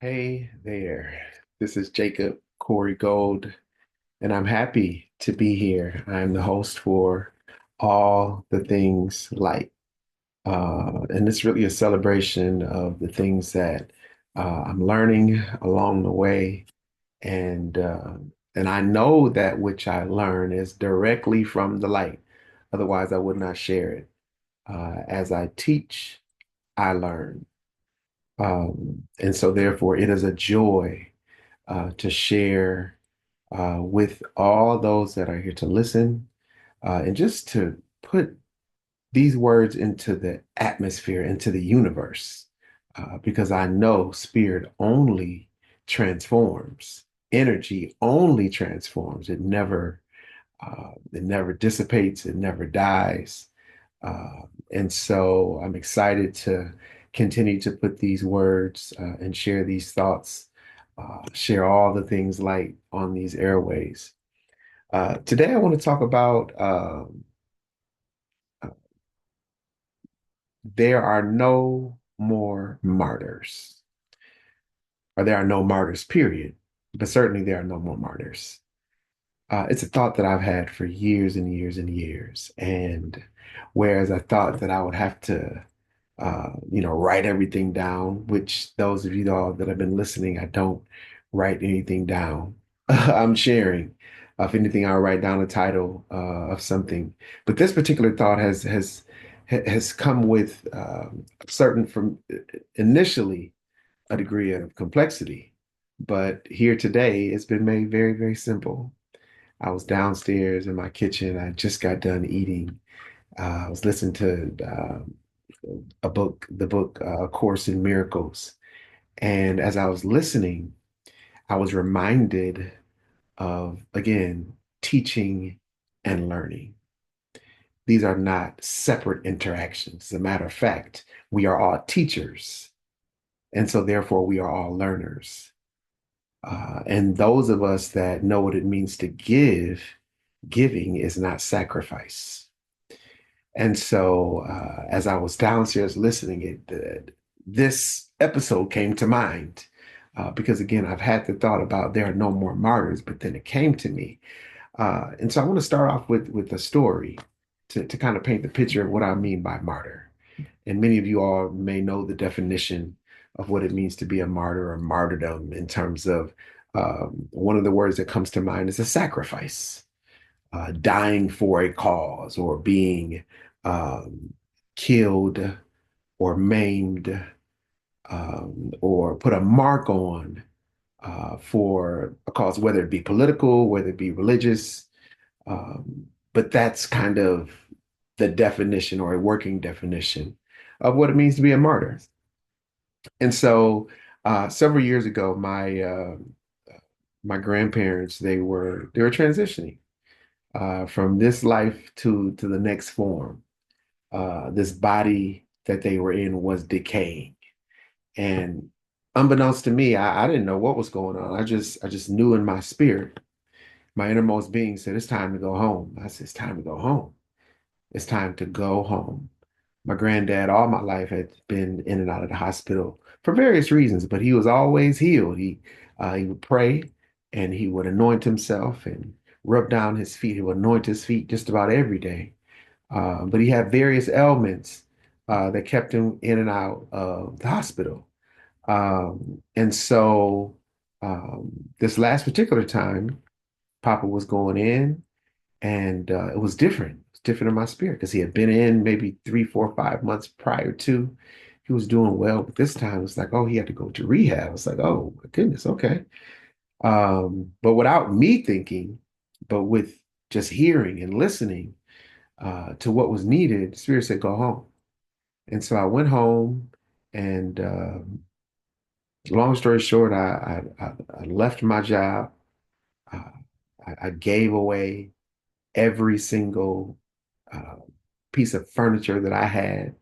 Hey there. This is Jacob Corey Gold, and I'm happy to be here. I'm the host for All the Things Light. And it's really a celebration of the things that I'm learning along the way. And and I know that which I learn is directly from the light. Otherwise, I would not share it. As I teach, I learn. And so therefore, it is a joy to share with all those that are here to listen and just to put these words into the atmosphere, into the universe, because I know spirit only transforms, energy only transforms. It never dissipates, it never dies. And so I'm excited to continue to put these words and share these thoughts, share all the things light on these airways. Today, I want to talk about uh, there are no more martyrs, or there are no martyrs, period. But certainly, there are no more martyrs. It's a thought that I've had for years and years and years. And whereas I thought that I would have to write everything down, which those of you all that have been listening, I don't write anything down. I'm sharing. If anything, I'll write down a title of something. But this particular thought has come with certain from initially a degree of complexity. But here today, it's been made very, very simple. I was downstairs in my kitchen. I just got done eating. I was listening to a book, the book Course in Miracles. And as I was listening, I was reminded of, again, teaching and learning. These are not separate interactions. As a matter of fact, we are all teachers. And so, therefore, we are all learners. And those of us that know what it means to give, giving is not sacrifice. And so, as I was downstairs listening, this episode came to mind because, again, I've had the thought about there are no more martyrs, but then it came to me. And so, I want to start off with a story to kind of paint the picture of what I mean by martyr. And many of you all may know the definition of what it means to be a martyr or martyrdom in terms of one of the words that comes to mind is a sacrifice, dying for a cause or being um, killed or maimed or put a mark on for a cause, whether it be political, whether it be religious. But that's kind of the definition or a working definition of what it means to be a martyr. And so several years ago, my grandparents they were transitioning from this life to the next form. This body that they were in was decaying. And unbeknownst to me, I didn't know what was going on. I just knew in my spirit, my innermost being said, it's time to go home. I said, it's time to go home. It's time to go home. My granddad, all my life, had been in and out of the hospital for various reasons, but he was always healed. He would pray and he would anoint himself and rub down his feet. He would anoint his feet just about every day. But he had various ailments that kept him in and out of the hospital. And so this last particular time, Papa was going in, and it was different. It's different in my spirit because he had been in maybe 3, 4, 5 months prior to. He was doing well, but this time it's like, oh, he had to go to rehab. It's like, oh my goodness, okay. But without me thinking, but with just hearing and listening to what was needed, the Spirit said, go home. And so I went home, and long story short, I left my job. Uh, I gave away every single uh, piece of furniture that I had.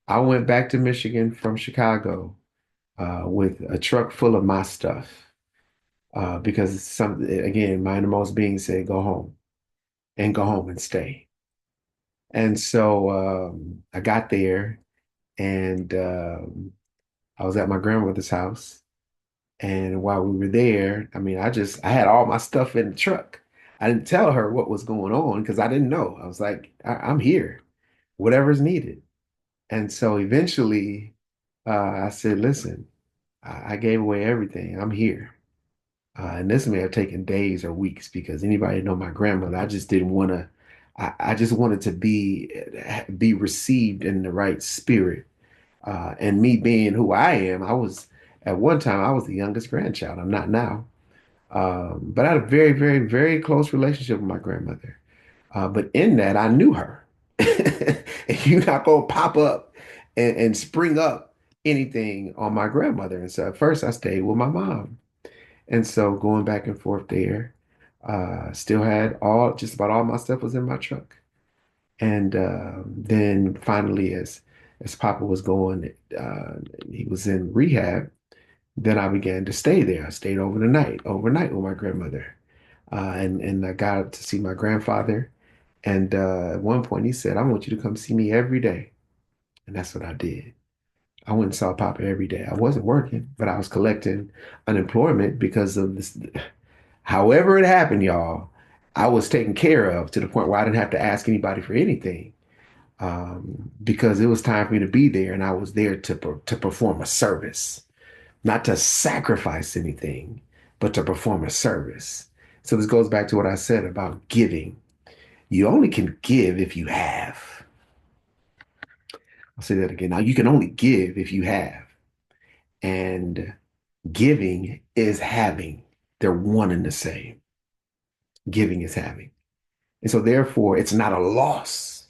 I went back to Michigan from Chicago with a truck full of my stuff because again, my innermost being said, go home and stay. And so I got there and I was at my grandmother's house. And while we were there, I mean, I had all my stuff in the truck. I didn't tell her what was going on because I didn't know. I was like, I'm here, whatever's needed. And so eventually, I said, listen, I gave away everything. I'm here. And this may have taken days or weeks because anybody know my grandmother, I just didn't want to, I just wanted to be received in the right spirit. And me being who I am, at one time, I was the youngest grandchild. I'm not now. But I had a very, very, very close relationship with my grandmother. But in that, I knew her. And you're not going to pop up and spring up anything on my grandmother. And so at first, I stayed with my mom. And so going back and forth there, still had just about all my stuff was in my truck. And then finally, as Papa was going, he was in rehab. Then I began to stay there. I stayed overnight with my grandmother, and I got to see my grandfather. And at one point, he said, "I want you to come see me every day," and that's what I did. I went and saw Papa every day. I wasn't working, but I was collecting unemployment because of this. However it happened, y'all, I was taken care of to the point where I didn't have to ask anybody for anything, because it was time for me to be there, and I was there to perform a service, not to sacrifice anything, but to perform a service. So this goes back to what I said about giving. You only can give if you have. I'll say that again. Now, you can only give if you have. And giving is having. They're one and the same. Giving is having. And so, therefore, it's not a loss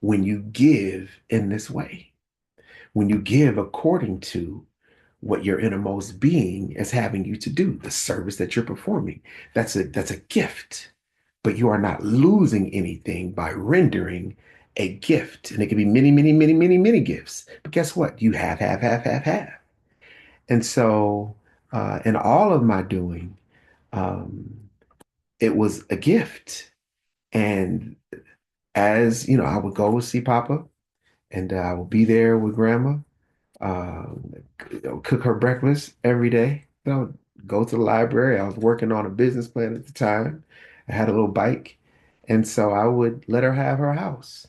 when you give in this way. When you give according to what your innermost being is having you to do, the service that you're performing. That's a gift, but you are not losing anything by rendering a gift. And it can be many, many, many, many, many gifts. But guess what? You have. And so, in all of my doing, um, it was a gift. And as you know, I would go see Papa, and I would be there with Grandma, uh, cook her breakfast every day. Go to the library. I was working on a business plan at the time. I had a little bike. And so I would let her have her house,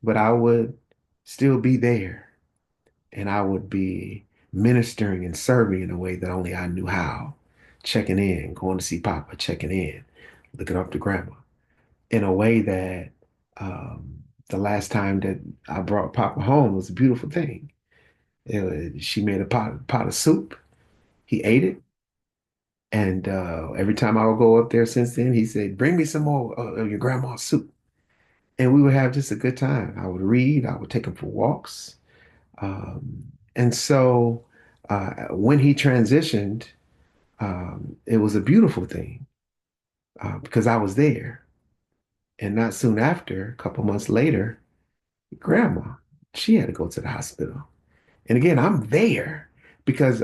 but I would still be there, and I would be ministering and serving in a way that only I knew how. Checking in, going to see Papa, checking in, looking up to Grandma in a way that, the last time that I brought Papa home was a beautiful thing. She made a pot of soup. He ate it. And every time I would go up there since then, he said, "Bring me some more of your grandma's soup." And we would have just a good time. I would read, I would take him for walks. And so when he transitioned, it was a beautiful thing, because I was there. And not soon after, a couple months later, grandma, she had to go to the hospital. And again, I'm there because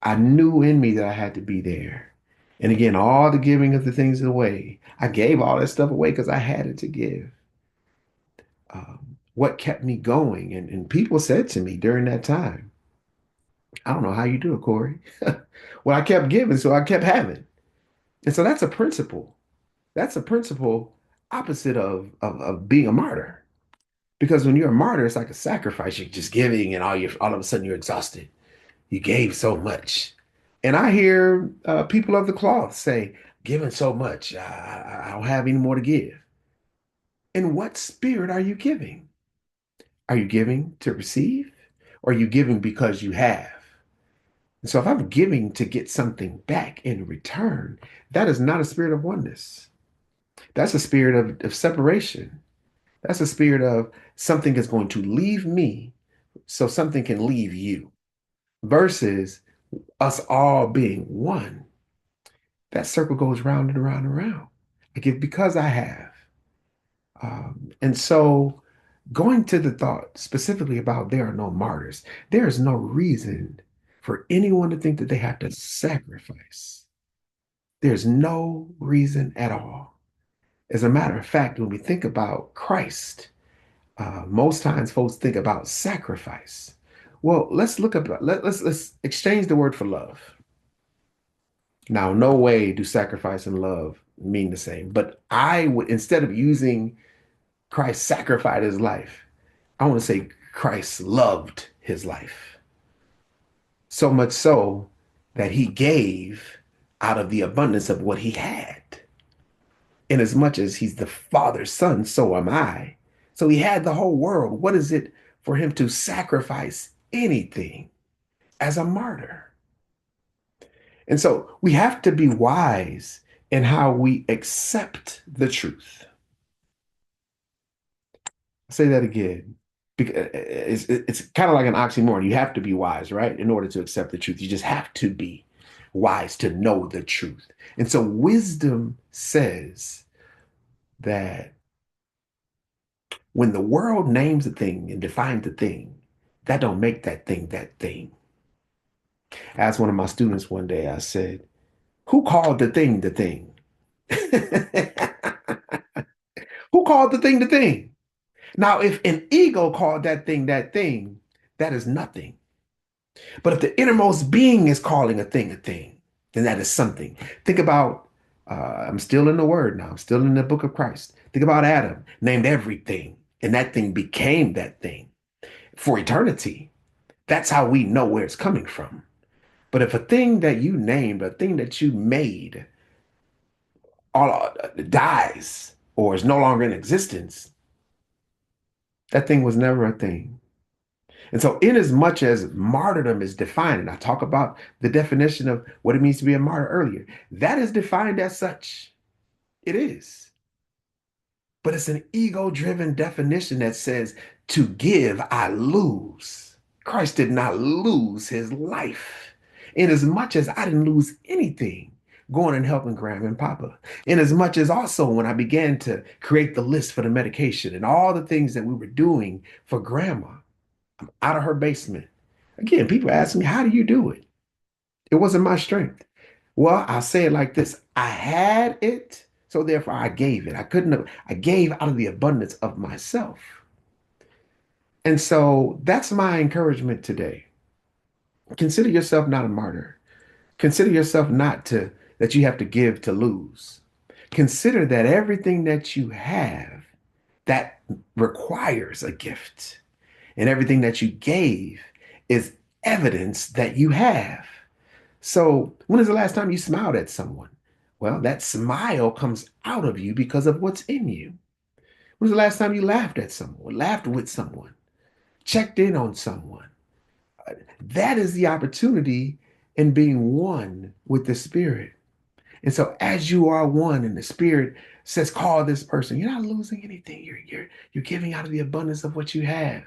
I knew in me that I had to be there. And again, all the giving of the things away, I gave all that stuff away because I had it to give. What kept me going? And people said to me during that time, "I don't know how you do it, Corey." Well, I kept giving, so I kept having. And so that's a principle. That's a principle opposite of being a martyr. Because when you're a martyr, it's like a sacrifice. You're just giving, and all of a sudden you're exhausted. You gave so much. And I hear people of the cloth say, "Giving so much, I don't have any more to give." In what spirit are you giving? Are you giving to receive? Or are you giving because you have? And so if I'm giving to get something back in return, that is not a spirit of oneness. That's a spirit of separation. That's a spirit of something is going to leave me so something can leave you, versus us all being one. That circle goes round and around and around. I give because I have. And so, going to the thought specifically about there are no martyrs, there is no reason for anyone to think that they have to sacrifice. There's no reason at all. As a matter of fact, when we think about Christ, most times folks think about sacrifice. Well, let's look up. Let's exchange the word for love. Now, no way do sacrifice and love mean the same, but I would, instead of using Christ sacrificed his life, I want to say Christ loved his life. So much so that he gave out of the abundance of what he had. In as much as he's the Father's son, so am I. So he had the whole world. What is it for him to sacrifice anything as a martyr? And so we have to be wise in how we accept the truth. I'll say that again. It's kind of like an oxymoron. You have to be wise, right? In order to accept the truth, you just have to be wise to know the truth. And so wisdom says that when the world names a thing and defines the thing, that don't make that thing that thing. I asked one of my students one day, I said, who called the thing the thing? Who called the thing the thing? Now, if an ego called that thing, that is nothing. But if the innermost being is calling a thing, then that is something. Think about, I'm still in the word now, I'm still in the book of Christ. Think about Adam, named everything, and that thing became that thing for eternity. That's how we know where it's coming from. But if a thing that you named, a thing that you made, all dies or is no longer in existence, that thing was never a thing. And so, in as much as martyrdom is defined, and I talk about the definition of what it means to be a martyr earlier, that is defined as such. It is. But it's an ego-driven definition that says, to give, I lose. Christ did not lose his life. In as much as I didn't lose anything going and helping Grandma and Papa. In as much as also when I began to create the list for the medication and all the things that we were doing for Grandma, I'm out of her basement. Again, people ask me, how do you do it? It wasn't my strength. Well, I'll say it like this. I had it, so therefore I gave it. I couldn't have, I gave out of the abundance of myself. And so that's my encouragement today. Consider yourself not a martyr. Consider yourself not to, that you have to give to lose. Consider that everything that you have that requires a gift. And everything that you gave is evidence that you have. So, when is the last time you smiled at someone? Well, that smile comes out of you because of what's in you. When was the last time you laughed at someone, laughed with someone, checked in on someone? That is the opportunity in being one with the Spirit. And so, as you are one and the Spirit says, call this person, you're not losing anything. You're giving out of the abundance of what you have.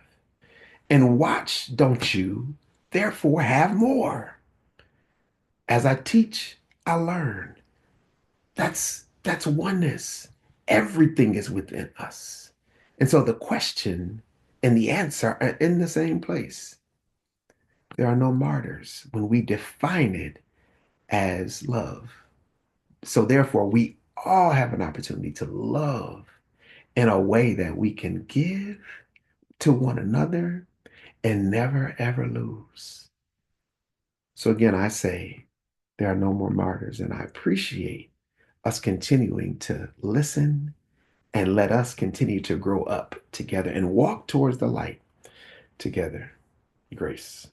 And watch, don't you, therefore have more. As I teach, I learn. That's oneness. Everything is within us. And so the question and the answer are in the same place. There are no martyrs when we define it as love. So therefore, we all have an opportunity to love in a way that we can give to one another and never ever lose. So again, I say there are no more martyrs, and I appreciate us continuing to listen and let us continue to grow up together and walk towards the light together. Grace.